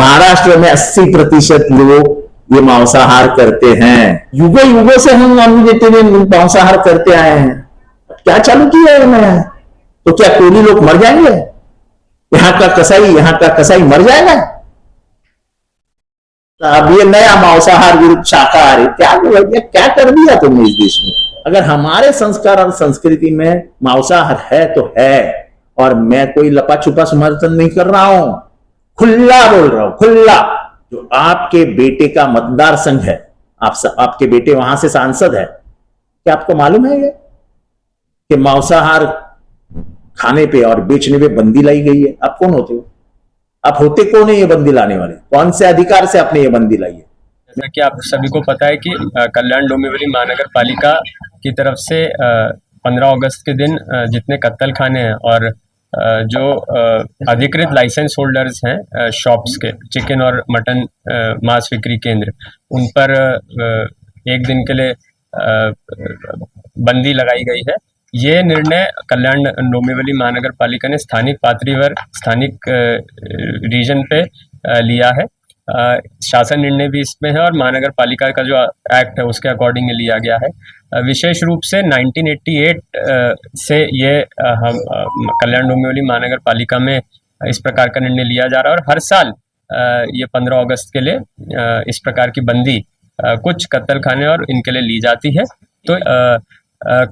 महाराष्ट्र में 80% लोग ये मांसाहार करते हैं। युगों युगों से हम नॉन मांसाहार करते आए हैं। क्या चालू किया है मैं? तो क्या कोली लोग मर जाएंगे? यहाँ का कसाई मर जाएगा? अब ये नया मांसाहार विरुद्ध शाकाहारी क्या कर दिया तुमने इस देश में? अगर हमारे संस्कार और संस्कृति में मांसाहार है तो है, और मैं कोई लपा छुपा समर्थन नहीं कर रहा हूं, खुला बोल रहा हूं, खुला। जो आपके बेटे का मतदार संघ है, आपके बेटे वहां से सांसद है, क्या आपको मालूम है ये कि मांसाहार खाने पे और बेचने पे बंदी लाई गई है? आप कौन होते हो? आप होते कौन है ये बंदी लाने वाले? कौन से अधिकार से आपने ये बंदी लाई है? जैसा कि आप सभी को पता है कि कल्याण डोंबिवली महानगर पालिका की तरफ से 15 अगस्त के दिन जितने कत्तल खाने हैं और जो अधिकृत लाइसेंस होल्डर्स हैं शॉप्स के, चिकन और मटन मांस विक्री केंद्र, उन पर एक दिन के लिए बंदी लगाई गई है। ये निर्णय कल्याण डोंबिवली महानगर पालिका ने स्थानिक पातळीवर, स्थानिक रीजन पे लिया है। शासन निर्णय भी इसमें है और महानगर पालिका का जो एक्ट है उसके अकॉर्डिंग लिया गया है। विशेष रूप से 1988 से ये हम कल्याण डोंबिवली महानगर पालिका में इस प्रकार का निर्णय लिया जा रहा है और हर साल ये 15 अगस्त के लिए इस प्रकार की बंदी कुछ कत्तल खाने और इनके लिए ली जाती है। तो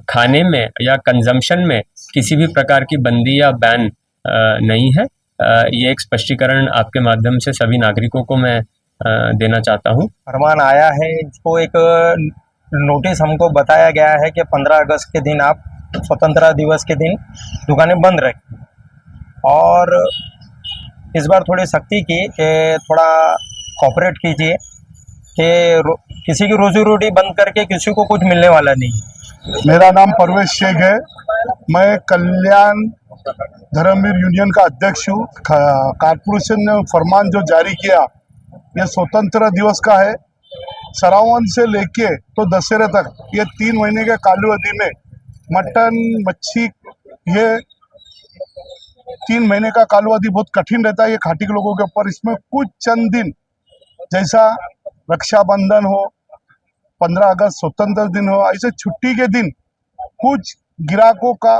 खाने में या कंजम्पशन में किसी भी प्रकार की बंदी या बैन नहीं है। ये एक स्पष्टीकरण आपके माध्यम से सभी नागरिकों को मैं देना चाहता हूँ। फरमान आया है, इसको एक नोटिस हमको बताया गया है कि 15 अगस्त के दिन आप स्वतंत्रता दिवस के दिन दुकानें बंद रखें, और इस बार थोड़ी सख्ती की कि थोड़ा कॉपरेट कीजिए कि किसी की रोजी रोटी बंद करके किसी को कुछ मिलने वाला नहीं। मेरा नाम परवेश शेख है, मैं कल्याण धर्मवीर यूनियन का अध्यक्ष हूँ। कारपोरेशन ने फरमान जो जारी किया, ये स्वतंत्र दिवस का है। श्रावण से लेके तो दशहरे तक ये 3 महीने के काल अवधि में मटन मच्छी, ये 3 महीने का काल अवधि बहुत कठिन रहता है ये खाटी के लोगों के ऊपर। इसमें कुछ चंद दिन जैसा रक्षाबंधन हो, 15 अगस्त स्वतंत्र दिन हो, ऐसे छुट्टी के दिन कुछ ग्राहकों का,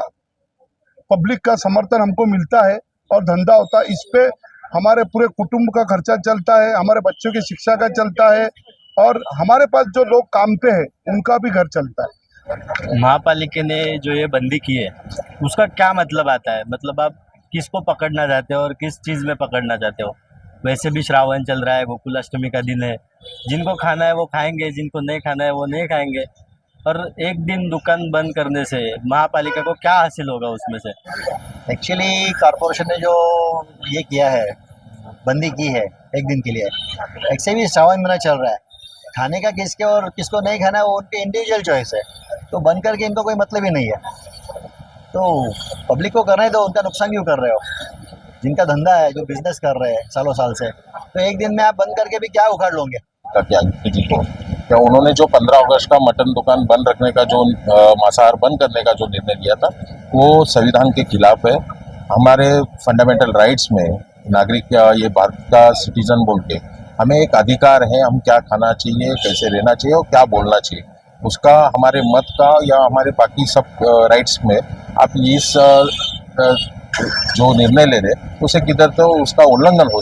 पब्लिक का समर्थन हमको मिलता है और धंधा होता है। इस पे हमारे पूरे कुटुंब का खर्चा चलता है, हमारे बच्चों की शिक्षा का चलता है, और हमारे पास जो लोग काम पे है उनका भी घर चलता है। महापालिका ने जो ये बंदी की है उसका क्या मतलब आता है? मतलब आप किसको पकड़ना चाहते हो और किस चीज़ में पकड़ना चाहते हो? वैसे भी श्रावण चल रहा है, गोकुलाष्टमी का दिन है, जिनको खाना है वो खाएंगे, जिनको नहीं खाना है वो नहीं खाएंगे, और एक दिन दुकान बंद करने से महापालिका को क्या हासिल होगा उसमें से? एक्चुअली कॉरपोरेशन ने जो ये किया है, बंदी की है एक दिन के लिए, ऐसे भी श्रावण महीना चल रहा है, खाने का किसके और किसको नहीं खाना है वो उनकी इंडिविजुअल चॉइस है, तो बंद करके इनको कोई मतलब ही नहीं है। तो पब्लिक को करना है तो उनका नुकसान क्यों कर रहे हो? जिनका धंधा है, जो बिजनेस कर रहे हैं सालों साल से, तो एक दिन में आप बंद करके भी क्या उखाड़ लोगे? क्या उन्होंने जो 15 अगस्त का मटन दुकान बंद रखने का, जो मांसाहार बंद करने का जो निर्णय लिया था, वो संविधान के खिलाफ है। हमारे फंडामेंटल राइट्स में नागरिक या ये भारत का सिटीजन बोल के हमें एक अधिकार है, हम क्या खाना चाहिए, कैसे रहना चाहिए और क्या बोलना चाहिए, उसका हमारे मत का या हमारे बाकी सब राइट्स में आप इस जो निर्णय ले रहे उसे किधर तो उसका उल्लंघन हो